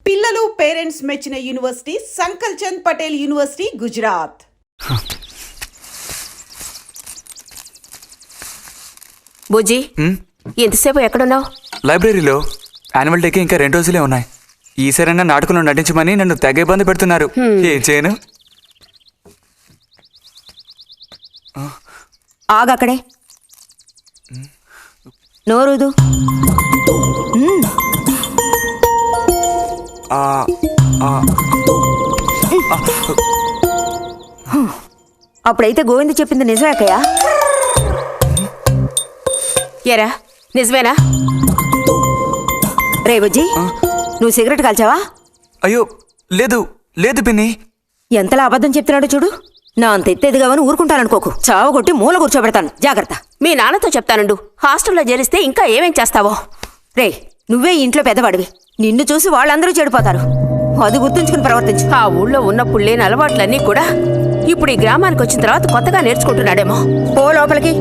పిల్లలు పేరెంట్స్ మెచ్చిన university సంకల్ Chand Patel university Gujarat. బుజ్జి, ఎంతసేపు ఎక్కడున్నావు? లైబ్రరీలో. యాన్యువల్ డేకి ఇంకా 2 రోజులే ఉన్నాయి. ఈసారైనా నాటకంలో నటించమని నన్ను తెగ ఇబ్బంది పెడుతున్నారు. ఏం చేయను? ఆగక్కడే, నోరుదు. అప్పుడైతే గోవింద చెప్పింది నిజమే అక్కయ్యా? ఎరా నిజమేనా? రే బుజ్జి, నువ్వు సిగరెట్ కాల్చావా? అయ్యో లేదు లేదు పిన్ని. ఎంతలా అబద్ధం చెప్తున్నాడు చూడు. నా అంత ఎత్తేదిగావని ఊరుకుంటాననుకోకు. చావగొట్టి మూల కూర్చోబెడతాను, జాగ్రత్త. మీ నాన్నతో చెప్తానుండు, హాస్టల్లో చేరిస్తే ఇంకా ఏమేం చేస్తావో. రే, నువ్వే ఇంట్లో పెద్దవాడివి, నిన్ను చూసి వాళ్ళందరూ చెడిపోతారు. అది గుర్తుంచుకుని ప్రవర్తించు. ఆ ఊళ్ళో ఉన్నప్పుడు లేని అలవాట్లన్నీ కూడా ఇప్పుడు ఈ గ్రామానికి వచ్చిన తర్వాత కొత్తగా నేర్చుకుంటున్నాడేమో. పో లోపలికి.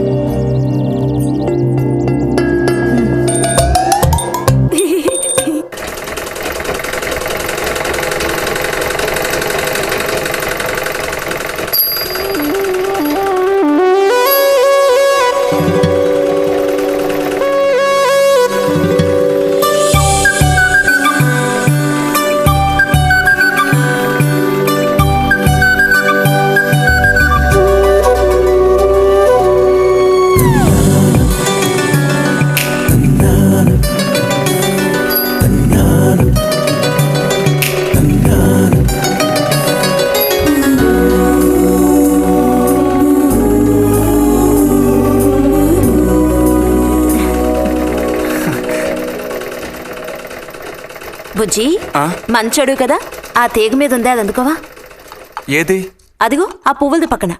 బుజ్జి, మంచోడు కదా, ఆ తీగ మీద ఉందే, అది అందుకోవా? ఏది? అదిగో ఆ పువ్వులది పక్కన.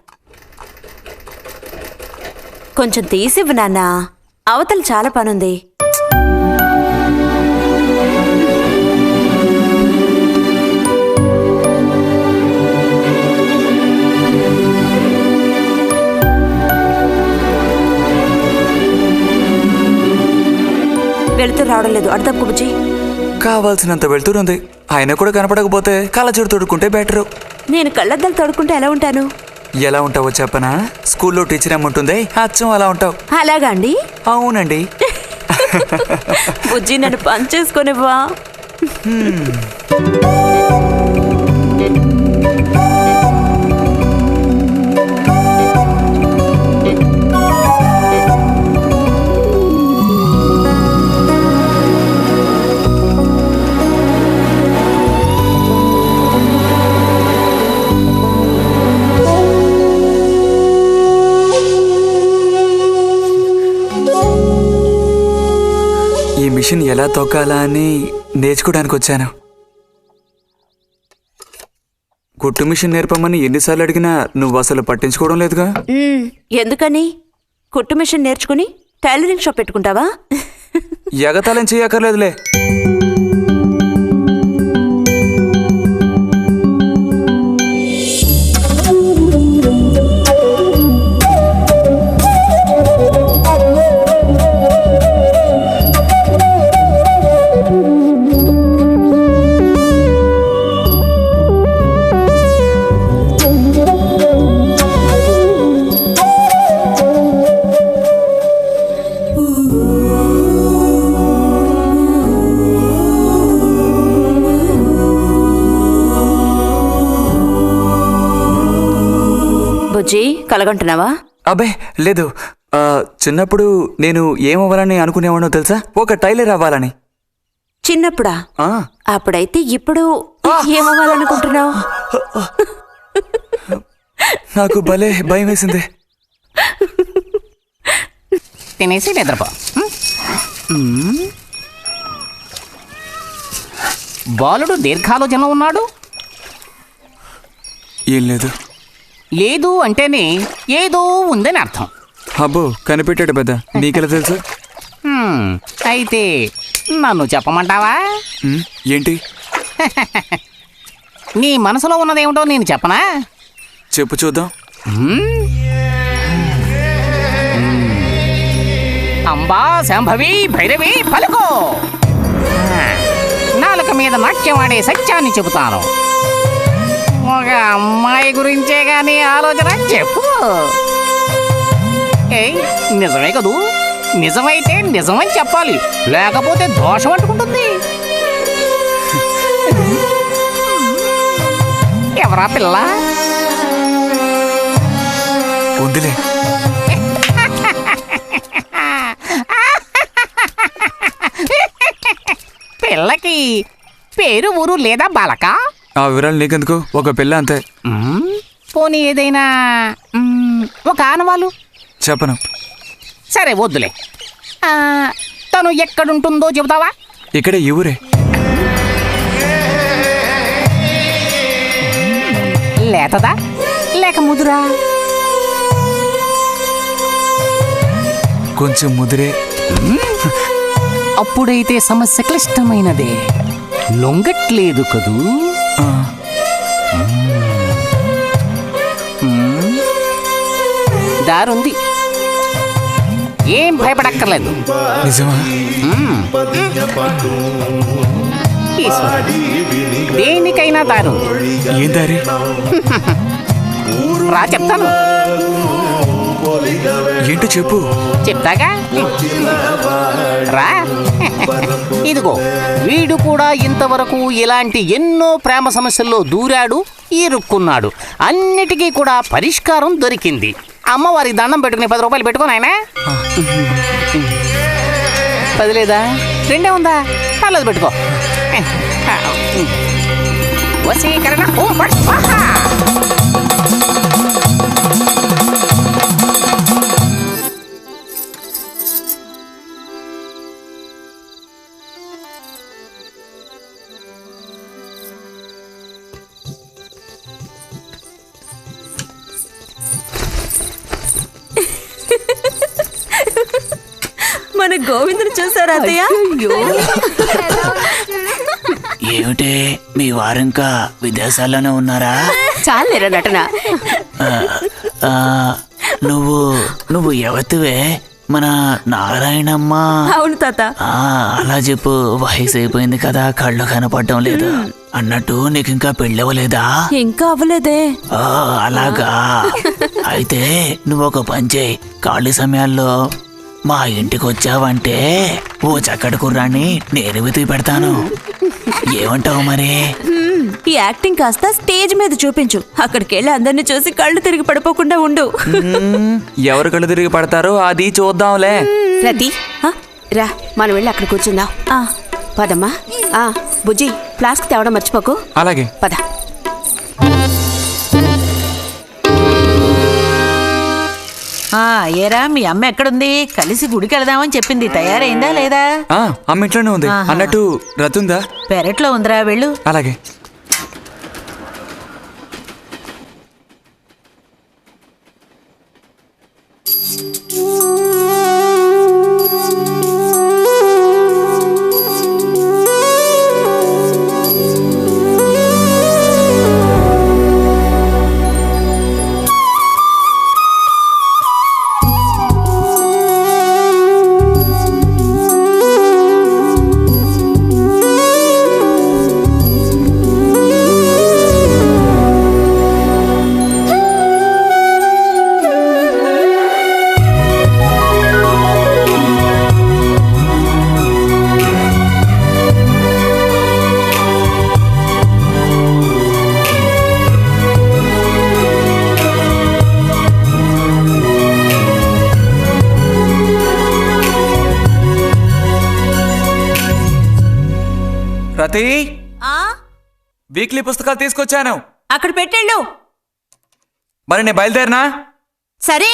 కొంచెం తీసివ్వు నాన్న, అవతల చాలా పనుంది. వెళుతూ రావడం లేదు, అర్థం బుజ్జి. కావాల్సినంత వెళ్తురుంది, ఆయన కూడా కనపడకపోతే కళ్ళజోడు తొడుక్కుంటే బెటరు. నేను కళ్ళద్దాలు తొడుక్కుంటే ఎలా ఉంటాను? ఎలా ఉంటావో చెప్పనా? స్కూల్లో టీచర్ ఏముంటుంది, అచ్చం అలా ఉంటావు. అలాగా అండి? అవునండి. బుజ్జి, నన్ను పని చేసుకునివ్వా. ఈ మిషన్ ఎలా తొక్కాలా అని నేర్చుకోవడానికి వచ్చాను. కుట్టు మిషన్ నేర్పమని ఎన్నిసార్లు అడిగినా నువ్వు అసలు పట్టించుకోవడం లేదుగా. ఎందుకని? కుట్టు మిషన్ నేర్చుకుని టైలరింగ్ షాప్ పెట్టుకుంటావా? ఎగతాళం చేయక్కర్లేదులే. బుజ్జి, కలగంటున్నావా? అబ్బే లేదు. చిన్నప్పుడు నేను ఏమవ్వాలని అనుకునేవాడో తెలుసా? ఒక టైలర్ అవ్వాలని. చిన్నప్పుడా? అప్పుడైతే ఇప్పుడు ఏమవ్వాలనుకుంటున్నావు? నాకు భలే భయం వేసింది. తినేసి నిద్రపో. బాలుడు దీర్ఘాలోచనలో ఉన్నాడు. ఏం లేదు. లేదు అంటేనే ఏదో ఉందని అర్థం. అబ్బో, కనిపెట్టాడు పెద్ద. నీకెలా తెలుసు? అయితే నన్ను చెప్పమంటావా? ఏంటి? నీ మనసులో ఉన్నదేమిటో నేను చెప్పనా? చెప్పు చూద్దాం. అంబా శాంభవి భైరవి పలుకో. 4 నాలుక మీద నాట్యమాడే సత్యాన్ని చెబుతాను. ఒక అమ్మాయి గురించే గాని ఆలోచన చెప్పు. ఏయ్, నిజమే కదూ? నిజమైతే నిజమని చెప్పాలి, లేకపోతే దోషం అంటుకుంటుంది. ఎవరా పిల్ల? ఉందిలే. పిల్లకి పేరు ఊరు లేదా బాలక? ఆ వివరాలు నీకెందుకు? ఒక పిల్ల అంతే. పోనీ ఏదైనా ఒక ఆనవాలు? చెప్పను. సరే వద్దులే. తను ఎక్కడుంటుందో చెబుతావా? ఇక్కడే ఈ ఊరే. లేతదా లేక ముదురా? కొంచెం ముదిరే. అప్పుడైతే సమస్య క్లిష్టమైనదే. లొంగట్లేదు కదూ? ఆ, దారుంది, ఏం భయపడక్కర్లేదు. నిజమా? ఈశ్వరుడు, దేనికైనా దారు. ఏం దారి? రా చెప్తాను. ఏంటో చెప్పు. చెప్తాగా, రా. ఇదిగో, వీడు కూడా ఇంతవరకు ఇలాంటి ఎన్నో ప్రేమ సమస్యల్లో దూరాడు, ఇరుక్కున్నాడు. అన్నిటికీ కూడా పరిష్కారం దొరికింది. అమ్మవారి దండం పెట్టుకుని 10 రూపాయలు పెట్టుకో నాయనా. 10 లేదా? 2 ఉందా? పర్లేదు పెట్టుకో. వశీకరణ ఓం ఫట్ స్వాహా. మన గోవిందుని చూసారా అత్తయ్య? ఏమిటే మీ వారింకా విదేశాల్లోనే ఉన్నారా? చాలేరా నటన. ఆ, నువ్వు ఎవతివే? మన నారాయణమ్మ? అవును తాత. అలా చెప్పు. వయసు అయిపోయింది కదా, కళ్ళు కనపడటం లేదు. అన్నట్టు నీకు ఇంకా పెళ్ళవలేదా? ఇంకా అవ్వలేదే. అలాగా. అయితే నువ్వు ఒక పని చేయి. ఖాళీ సమయాల్లో మా ఇంటికి వచ్చావంటే ఓ చక్కటి కుర్రాన్ని నేను వెతికి పెడతాను. ఏమంటావు మరి? ఈ యాక్టింగ్ కాస్త స్టేజ్ మీద చూపించు. అక్కడికి వెళ్ళి అందరిని చూసి కళ్ళు తిరిగి పడిపోకుండా ఉండు. ఎవరు కళ్ళు తిరిగి పడతారో అది చూద్దాంలే. రతి, రా మనం వెళ్ళి అక్కడ కూర్చుందాం. పదమ్మా. బుజ్జి, ఫ్లాస్క్ తేవడం మర్చిపోకు. అలాగే. పద. ఏరా మీ అమ్మ ఎక్కడుంది? కలిసి గుడికి వెళదామని చెప్పింది. తయారైందా లేదా? అమ్మ ఇంట్లోనే ఉంది. అన్నట్టు రతుందా? పెరట్లో ఉందిరా, వెళ్ళు. అలాగే. రతి, వీక్లీ పుస్తకాలు తీసుకొచ్చాను. అక్కడ పెట్టేళ్ళు. మరి నేను బయలుదేరినా? సరే.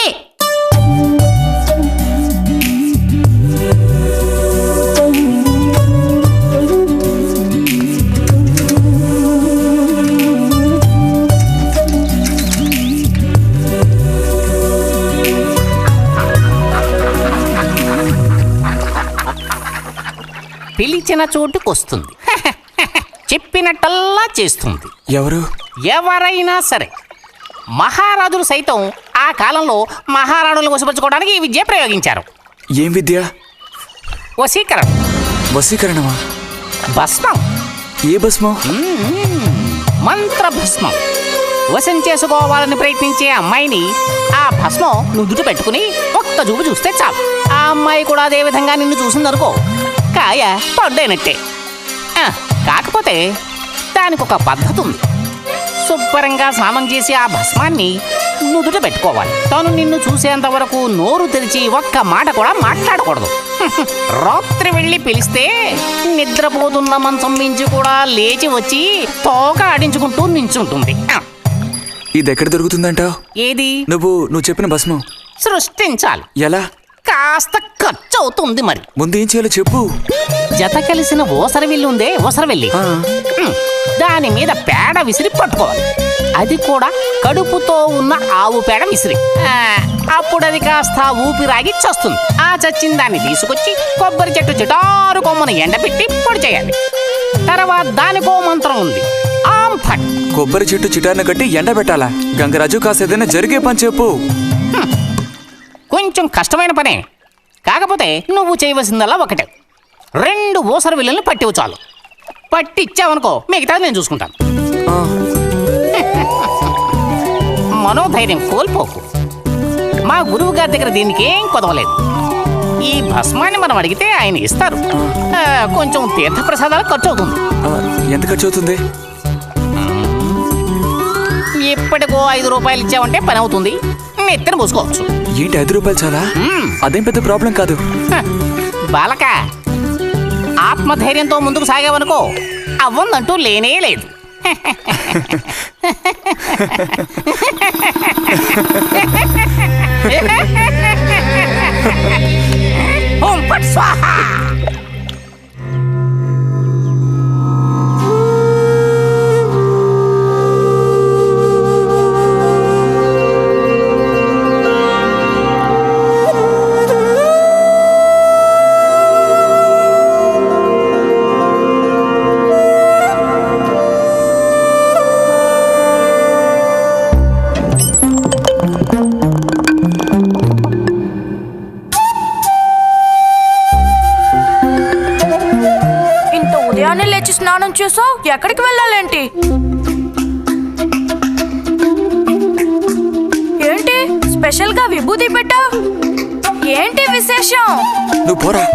పిలిచిన చోటుకొస్తుంది. చెప్పినట్టల్లా చేస్తుంది. ఎవరు? ఎవరైనా సరే. మహారాజులు సైతం ఆ కాలంలో మహారాణులను వశపరచుకోవడానికి ఈ విద్య ప్రయోగించారు. ఏం విద్య? వశీకరణ. వశీకరణమా? భస్మం. ఏ భస్మం? మంత్రభస్మం. వశం చేసుకోవాలని ప్రయత్నించే అమ్మాయిని ఆ భస్మం నుదుట పెట్టుకుని ఒక్క చూపు చూస్తే చాలు. ఆ అమ్మాయి కూడా అదే విధంగా నిన్ను చూసిందనుకో, కాయ పడ్డైనట్టే. కాకపోతే దానికి ఒక పద్ధతి ఉంది. శుభ్రంగా స్నానం చేసి ఆ భస్మాన్ని నుదుట పెట్టుకోవాలి. తను నిన్ను చూసేంత వరకు నోరు తెరిచి ఒక్క మాట కూడా మాట్లాడకూడదు. రాత్రి వెళ్ళి పిలిస్తే నిద్రపోతున్న మంచం మించి కూడా లేచి వచ్చి తోక ఆడించుకుంటూ నించుంటుంది. ఇది ఎక్కడ దొరుకుతుందంటావు? ఏది? నువ్వు చెప్పిన భస్మం సృష్టించాలి. ఎలా? కాస్త ఖర్చు అవుతుంది. మరి ముందు ఏం చేయాలో చెప్పు. జత కలిసిన ఓసరవెల్లి ఉందే, ఓసరవెల్లి, దాని మీద పేడ విసిరి పట్టుకోవాలి. అది కూడా కడుపుతో ఉన్న ఆవు పేడ విసిరి. అప్పుడు అది కాస్త ఊపిరాగి చస్తుంది. ఆ చచ్చిన దాన్ని తీసుకొచ్చి కొబ్బరి చెట్టు చిటారు కొమ్మను ఎండబెట్టి పొడి చేయాలి. తర్వాత దానికో మంత్రం ఉంది, ఆం ఫట్. కొబ్బరి చెట్టు చిటాన్ని కట్టి ఎండబెట్టాలా? గంగరాజు కాసేదైనా జరిగే పని చెప్పు. కొంచెం కష్టమైన పనే, కాకపోతే నువ్వు చేయవలసిందల్లా ఒకటే, 2 ఊసర విల్లుల్ని పట్టివు చాలు. పట్టి ఇచ్చావనుకో, మిగతాది నేను చూసుకుంటాను. మనోధైర్యం కోల్పోకు. మా గురువు గారి దగ్గర దీనికి ఏం కొదవలేదు. ఈ భస్మాన్ని మనం అడిగితే ఆయన ఇస్తారు. కొంచెం తీర్థప్రసాదాలు ఖర్చు అవుతుంది. ఎంత ఖర్చు అవుతుంది? ఇప్పటికో 5 రూపాయలు ఇచ్చావంటే పని అవుతుంది. నెత్తిన పోసుకోవచ్చు. ఏంటి 5 రూపాయలు చాలా? అదేం పెద్ద ప్రాబ్లం కాదు. బాలక, ఆత్మధైర్యంతో ముందుకు సాగావనుకో, అవ్వందంటూ లేనే లేదు. ఓం ఫట్ స్వాహా. లేచి స్నానం చేసావు, ఎక్కడికి వెళ్ళాలేంటి? ఏంటి స్పెషల్ గా విభూతి పెట్టావు? ఏంటి విశేషం? నువ్వు పోరా.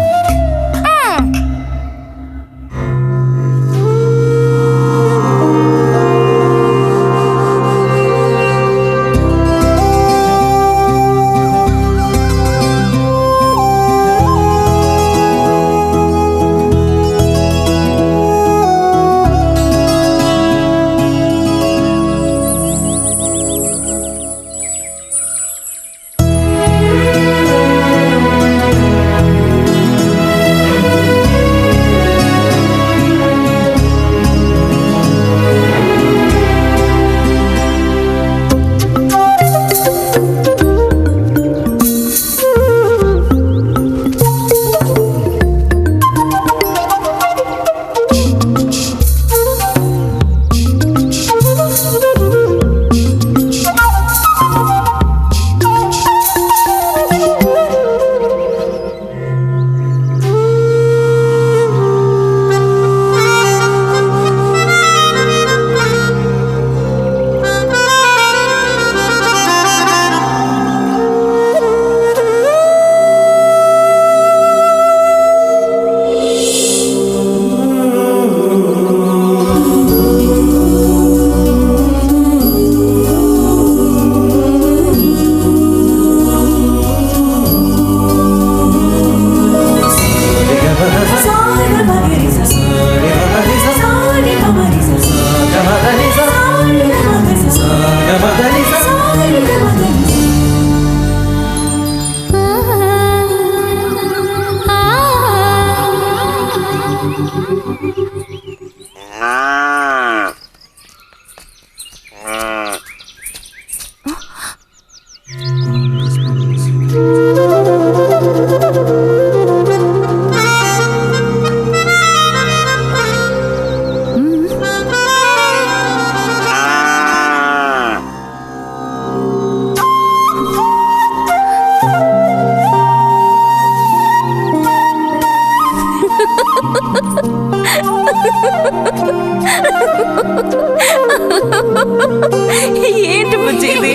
ఏంటి బుజ్జి ఇది?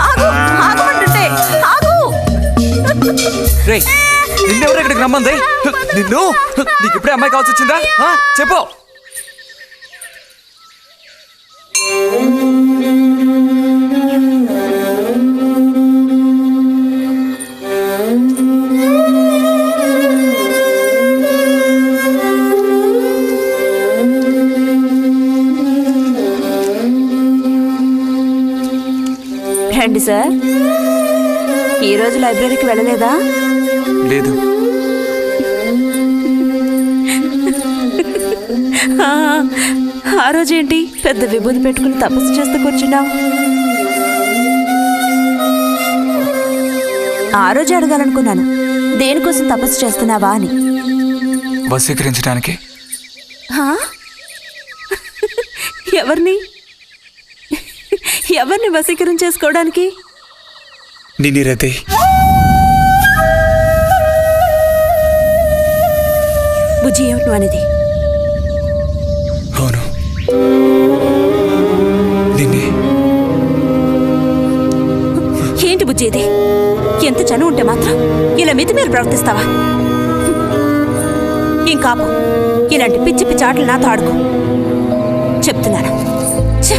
ఆగు, ఆగమంటుంటే, ఆగు. రే నిన్నెవరు ఇక్కడికి రమ్మంది? నిన్ను నీకు ఇప్పుడే అమ్మాయి కావాల్సి వచ్చిందా? చెప్పు. రండి సార్. ఈరోజు లైబ్రరీకి వెళ్ళలేదా? లేదు. ఆ రోజేంటి పెద్ద విభూతి పెట్టుకుని తపస్సు చేస్తూ కూర్చున్నావు? ఆ రోజు అడగాలనుకున్నాను, దేనికోసం తపస్సు చేస్తున్నావా అని. వశీకరించడానికి. ఎవరిని ఎవరిని వశీకరణ చేసుకోవడానికి? నిన్ను రతే. బుజ్జి ఏమిటి అనేది? అవును నిన్నే. ఏంటి బుజ్జి ఇది? ఎంత చనువు ఉంటే మాత్రం ఇలా మితిమీరి ప్రవర్తిస్తావా? ఇంకాపు ఇలాంటి పిచ్చి పిచ్చి ఆటలు నాతో ఆడుకో చెప్తున్నాను. ఛే!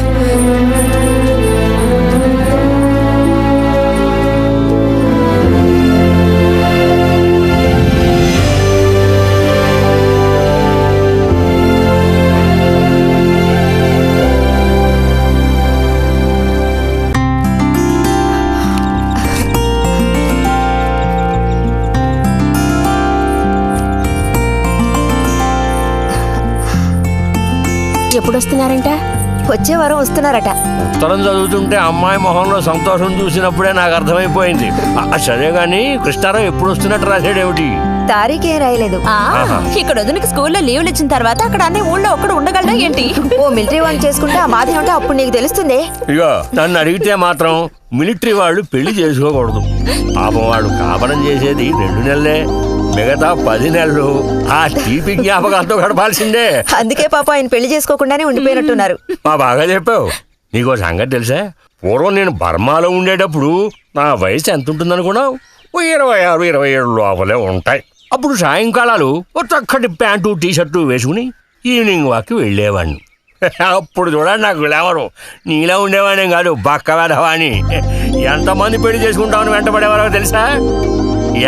ఎప్పుడు వస్తున్నారంట? వచ్చే వారం వస్తున్నారట. ఉత్తరం చదువుతుంటే అమ్మాయి మొహంలో సంతోషం చూసినప్పుడే నాకు అర్థమైపోయింది. సరే గాని కృష్ణారావు ఎప్పుడు వస్తున్నట్టు రాశాడేమిటి? తారీఖే రాయలేదు. ఇక్కడ వదినకి స్కూల్లో లీవ్లు ఇచ్చిన తర్వాత అక్కడ అన్ని ఊళ్ళో ఒక్కడు ఉండగలడా ఏంటి? ఓ మిలిటరీ వాళ్ళు చేసుకుంటే ఆ బాధ ఏమిటో అప్పుడు నీకు తెలుస్తుంది. ఇగో నన్ను అడిగితే మాత్రం మిలిటరీ వాళ్ళు పెళ్లి చేసుకోకూడదు. పాపం వాడు కాపరం చేసేది 2 నెలలే, మిగతా 10 నెలలు ఆ తీపి జ్ఞాపకాలతో గడపాల్సిందే. అందుకే పాప ఆయన పెళ్లి చేసుకోకుండానే ఉండిపోయినట్టున్నారు. బాగా చెప్పావు. నీకో సంగతి తెలుసా? పూర్వం నేను బర్మాలో ఉండేటప్పుడు నా వయసు ఎంత ఉంటుందనుకున్నావు? 26, 27 లోపలే ఉంటాయి. అప్పుడు సాయంకాలాలు ఓ చక్కటి ప్యాంటు టీషర్టు వేసుకుని ఈవినింగ్ వాక్కి వెళ్ళేవాడిని. అప్పుడు చూడండి నాకు గ్లామరు. నీలా ఉండేవాడిని కాదు, బక్క వేధవాణి. ఎంతమంది పెళ్లి చేసుకుంటామని వెంటబడేవారో తెలుసా?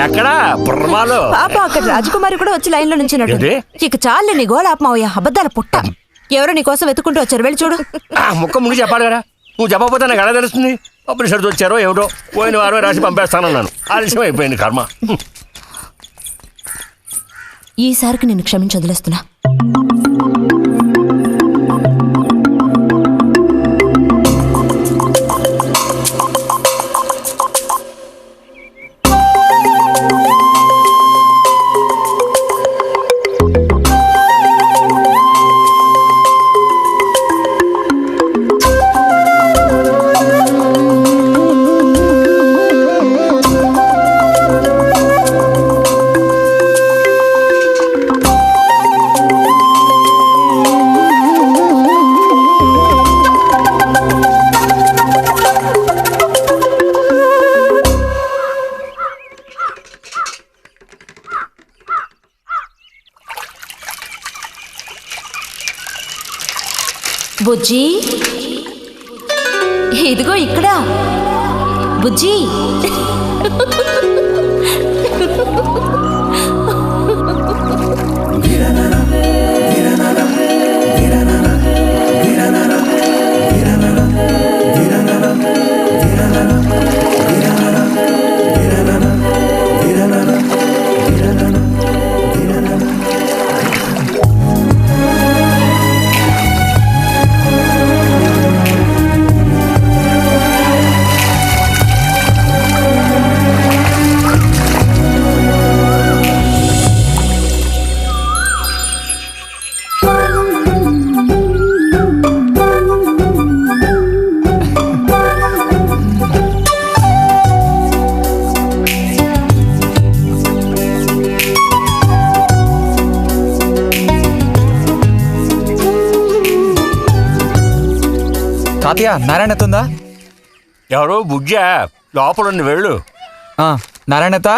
ఎక్కడా బర్మాలో. పాప అక్కడ రాజకుమారి కూడా వచ్చి లైన్ లో నుంచినట్టు. ఏంటి? ఇక చాలు నీ గోళ ఆపమావయ్య, అబద్ధాల పుట్ట. ఎవరో నీ కోసం వెతుకుంటూ వచ్చారు, వెళ్ళి చూడు. ముక్క ముందు చెప్పాలి కదా, నువ్వు చెప్పకపోతే నాకు ఎలా తెలుస్తుంది? అప్పుడు సరిది వచ్చారో ఏమిటో, పోయిన వారమే రాసి పంపేస్తానన్నాను. ఆలస్యం అయిపోయింది కర్మ. ఈసారికి నిన్ను క్షమించి వదిలేస్తున్నా. బుజ్జి, ఇదిగో ఇక్కడ. బుజ్జి, తాతయ్య నారాయణత ఉందా? ఎవరు బుజ్జా? లోపల వెళ్ళు. నారాయణత.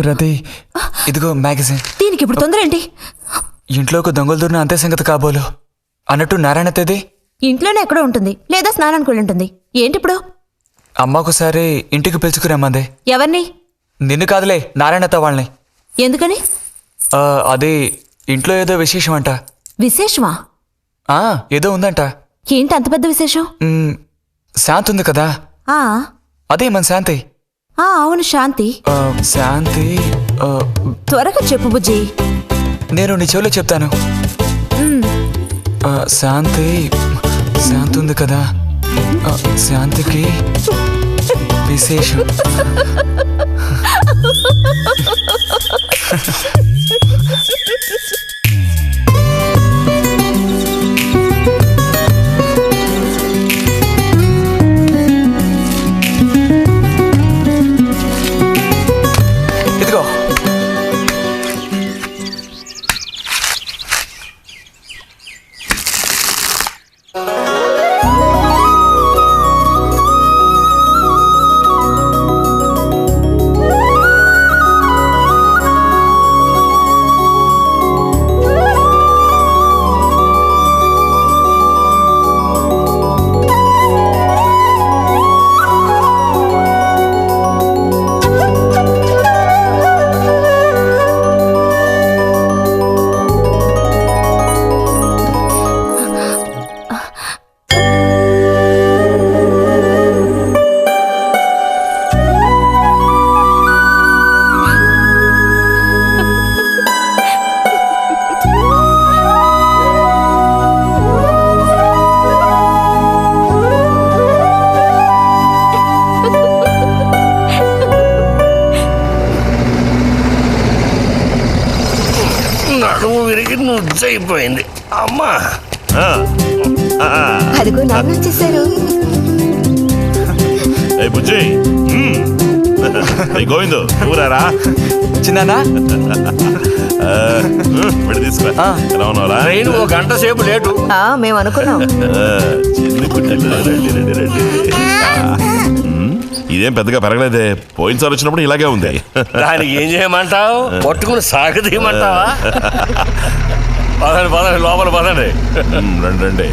రతి, ఇదిగో మ్యాగజైన్. దీనికి ఇప్పుడు తొందర ఏంటి? ఇంట్లో ఒక దొంగలు దూరిన అంతే సంగతి కాబోలు. అన్నట్టు నారాయణతది ఇంట్లోనే ఎక్కడో ఉంటుంది, లేదా స్నానానికి వెళ్ళి ఉంటుంది. ఏంటి ఇప్పుడు? అమ్మకోసారి ఇంటికి పిలుచుకురమ్మంది. ఎవరిని? నిన్ను కాదులే, నారాయణత వాళ్ళని. ఎందుకని? అదే ఇంట్లో ఏదో విశేషం అంట. విశేషమా? ఏదో ఉందంట. ఏంటి అంత పెద్ద విశేషం? శాంతి ఉంది కదా, అదే మన శాంతి. అవును, శాంతి. శాంతి త్వరగా చెప్పు బుజ్జి. నేను నీ చెవిలో చెప్తాను. శాంతి శాంతి ఉంది కదా, శాంతికి విశేషం. ఇదిగో. అయిపోయింది అమ్మా. అదిగో నాన్న వచ్చేసారు. గోవిందు ఊరారా చిన్నానా? తీసుకురా. ఎలా ఉన్నారా? ట్రైన్ ఒక గంట సేపు లేటు. మేము అనుకున్నాం. ఇదేం పెద్దగా పెరగలేదే, పోయినసారి వచ్చినప్పుడు ఇలాగే ఉంది. దానికి ఏం చేయమంటావు? పట్టుకుని సాగదీయమంటావా? పదండి పదండి, లోపల పదండి. రండి రండి.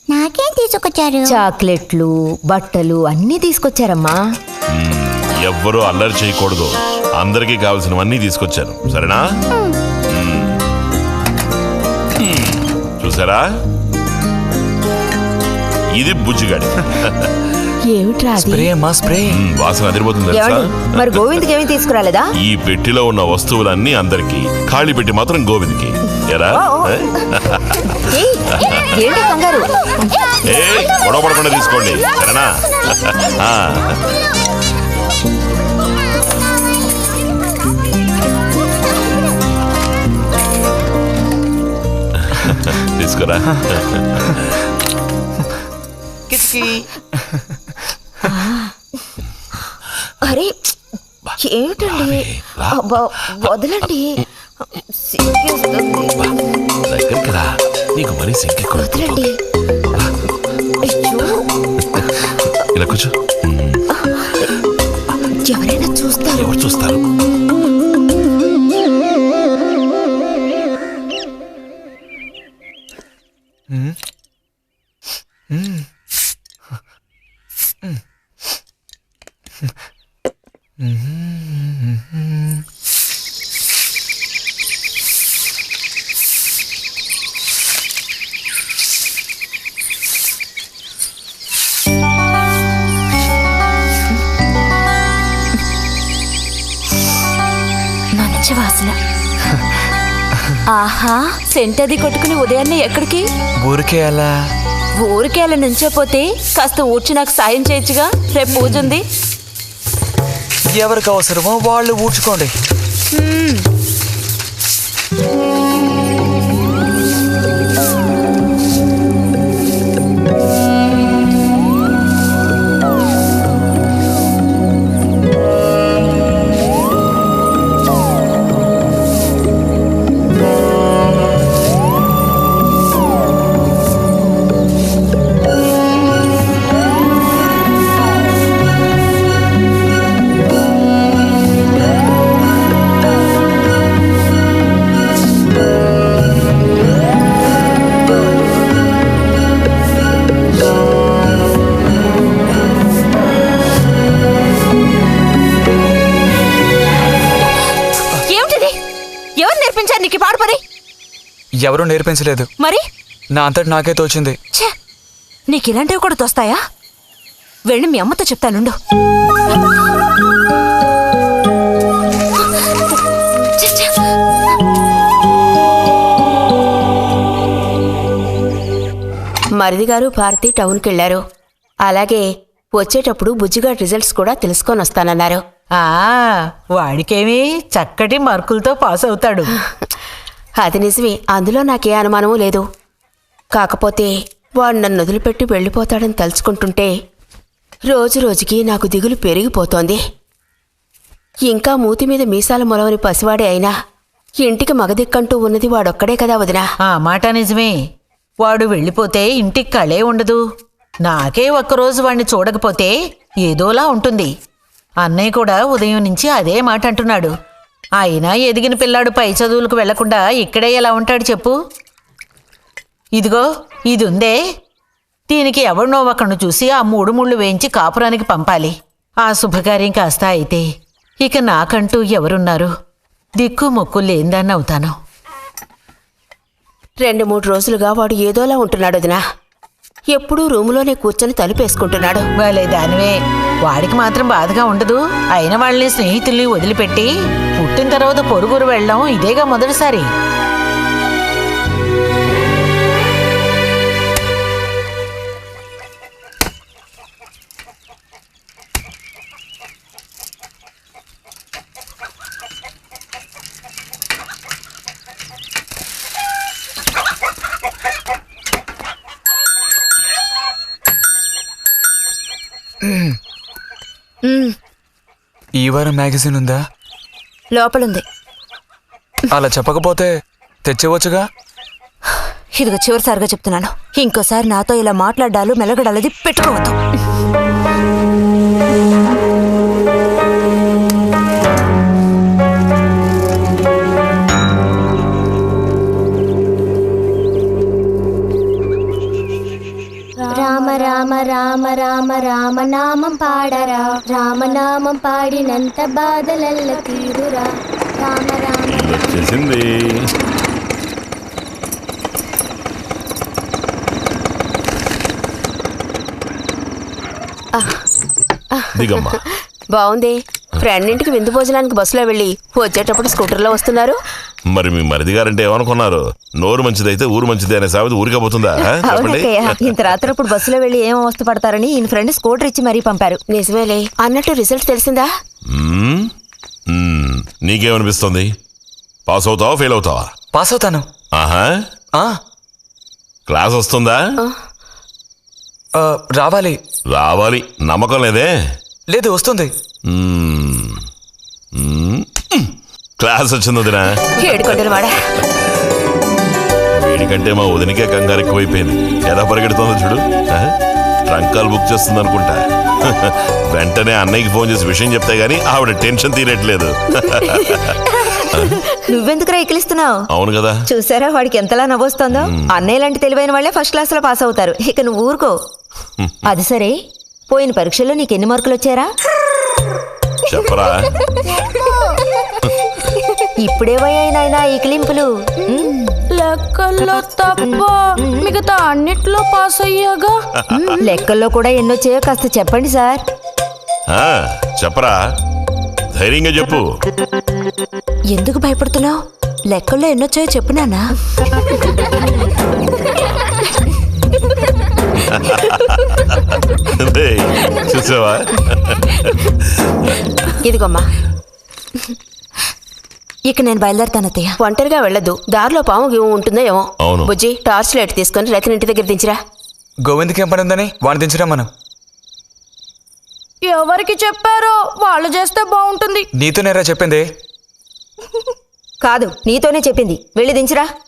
నాకేం తీసుకొచ్చారు? చాక్లెట్లు, బట్టలు అన్నీ తీసుకొచ్చారమ్మా. ఎవ్వరూ అల్లరి చేయకూడదు, అందరికీ కావాల్సినవన్నీ తీసుకొచ్చాను, సరేనా? చూసారా, ఇది బుజ్జిగాడి. వాసన అదిరిపోతుంది తెలుసా? మరి గోవింద్కి ఏమీ తీసుకురాలేదా? ఈ పెట్టిలో ఉన్న వస్తువులన్నీ అందరికి, ఖాళీ పెట్టి మాత్రం గోవింద్కి. ఎరా ఏంటి కంగారు? గొడవ పడకుండా తీసుకోండి, సరేనా? తీసుకురా. అరే ఏమిటండి, వదలండి. దగ్గరికి రా, నీకు మరీ సిగ్గు. వదలండి. ఇలా కూర్చో. ఎవరైనా చూస్తారు. ఎవరు చూస్తారు? మంచి వాసన. ఆహా, సెంట్ అది కొట్టుకుని ఉదయాన్నే ఎక్కడికి? ఊరికే అలా. ఊరికే అలా నుంచోపోతే కాస్త ఊడ్చి నాకు సాయం చేయొచ్చుగా, రేపు పూజ ఉంది. ఎవరికి అవసరమో వాళ్ళు ఊడ్చుకోండి. ఎవరూ నేర్పించలేదు, మరి నా అంతటి నాకే తోచింది. నీకు ఇలాంటివి కూడా తోస్తాయా? వెళ్ళి మీ అమ్మతో చెప్తానుండు. మరిది గారు భారతి టౌన్కి వెళ్లారు. అలాగే వచ్చేటప్పుడు బుజ్జిగాడి రిజల్ట్స్ కూడా తెలుసుకొని వస్తానన్నారు. వాడికేమి చక్కటి మార్కులతో పాస్ అవుతాడు. అది నిజమే, అందులో నాకే అనుమానమూ లేదు. కాకపోతే వాడు నన్ను వదిలిపెట్టి వెళ్ళిపోతాడని తలుచుకుంటుంటే రోజు రోజుకి నాకు దిగులు పెరిగిపోతోంది. ఇంకా మూతి మీద మీసాల మొలవని పసివాడే అయినా ఇంటికి మగదిక్కంటూ ఉన్నది వాడొక్కడే కదా వదినా. ఆ మాట నిజమే. వాడు వెళ్ళిపోతే ఇంటికి కళే ఉండదు. నాకే ఒక్కరోజు వాణ్ణి చూడకపోతే ఏదోలా ఉంటుంది. అన్నయ్య కూడా ఉదయం నుంచి అదే మాట అంటున్నాడు. అయినా ఎదిగిన పిల్లాడు పై చదువులకు వెళ్లకుండా ఇక్కడే ఎలా ఉంటాడు చెప్పు? ఇదిగో ఇది ఉందే, దీనికి ఎవరినో ఒకను చూసి ఆ 3 ముళ్ళు వేయించి కాపురానికి పంపాలి. ఆ శుభకార్యం కాస్త అయితే ఇక నాకంటూ ఎవరున్నారు? దిక్కు మొక్కు లేందాన్ని అవుతాను. 2-3 రోజులుగా వాడు ఏదోలా ఉంటున్నాడు వదినా. ఎప్పుడూ రూములోనే కూర్చొని తలుపేసుకుంటున్నాడు. వాళ్ళే దానివే, వాడికి మాత్రం బాధగా ఉండదు. అయిన వాళ్ళని స్నేహితుల్ని వదిలిపెట్టి పుట్టిన తర్వాత పొరుగురు వెళ్ళడం ఇదేగా మొదటిసారి. ఈ వారం మ్యాగజైన్ ఉందా? లోపలుంది. అలా చెప్పకపోతే తెచ్చేవచ్చుగా. ఇదిగో చివరిసారిగా చెప్తున్నాను, ఇంకోసారి నాతో ఇలా మాట్లాడాలు మెలగడాలది పెట్టుకోవద్దు. రామ రామ రామ రామ రామనామం పాడరా, రామనామం పాడినంత బాధలల్ల తీరురా. రామ రామ చేసింది. దిగమ్మా. బాగుంది. ఫ్రెండ్ ఇంటికి విందు భోజనానికి బస్సులో వెళ్ళి వచ్చేటప్పుడు స్కూటర్లో వస్తున్నారు. మరి మీ మరిది గారంటే ఏమనుకున్నారు? నోరు మంచిదైతే ఊరు మంచిది అనే సామెత ఊరికే పోతుందా? చెప్పండి. ఇంత రాత్రప్పుడు బస్సులో వెళ్ళి ఏం అవస్థ పడతారని ఈయన ఫ్రెండ్ స్కూటర్ ఇచ్చి మరీ పంపారు. నిజమేలే. అన్నట్టు రిజల్ట్ తెలిసిందా? నీకేమనిపిస్తుంది? పాస్ అవుతావా ఫెయిల్ అవుతావా? పాస్ అవుతాను. ఆహా, క్లాస్ వస్తుందా? రావాలి. రావాలి. నమ్మకం లేదే? లేదు, వస్తుంది. క్లాస్ వచ్చింది వదినా. వీడికంటే మా వదినకే కంగారు ఎక్కువైపోయింది. ఎలా పరిగెడుతుందో చూడు. ట్రంకాలు బుక్ చేస్తుంది అనుకుంటా. వెంటనే అన్నయ్యకి ఫోన్ చేసి విషయం చెప్తే గానీ ఆవిడ టెన్షన్ తీరట్లేదు. నువ్వెందుకురా ఎక్కిలిస్తున్నావు? అవును కదా. చూసారా వాడికి ఎంతలా నవ్వొస్తుందో. అన్నయ్య లాంటి తెలివైన వాళ్ళే ఫస్ట్ క్లాస్ లో పాస్ అవుతారు. ఇక నువ్వు ఊరుకో. అది సరే, పోయిన పరీక్షల్లో నీకు ఎన్ని మార్కులు వచ్చారా? చెప్పరా. ఇప్పుడేవయ్యాయి నాయనా ఈ కిలింపులు? లెక్కల్లో తప్ప మిగతా అన్నిట్లో పాస్ అయ్యాగా. లెక్కల్లో కూడా ఎన్నొచ్చాయో కాస్త చెప్పండి సార్. చెప్పరా, ధైర్యంగా చెప్పు. ఎందుకు భయపడుతున్నావు? లెక్కల్లో ఎన్నొచ్చాయో చెప్పు నాన్నా. చూసావా? ఇదిగోమ్మా. ఇక నేను బయలుదేరుతాను అత్తయ్య. ఒంటరిగా వెళ్ళదు, దారిలో పాము గీము ఉంటుందో ఏమో. అవును. బుజ్జి, టార్చ్ లైట్ తీసుకొని రతిని ఇంటి దగ్గర దించిరా. గోవింద్కి ఏం పని ఉందని వాడిని దించరా మనం. ఎవరికి చెప్పారో వాళ్ళు చేస్తే బాగుంటుంది. నీతో నేరా చెప్పింది. కాదు, నీతోనే చెప్పింది. వెళ్ళి దించిరా.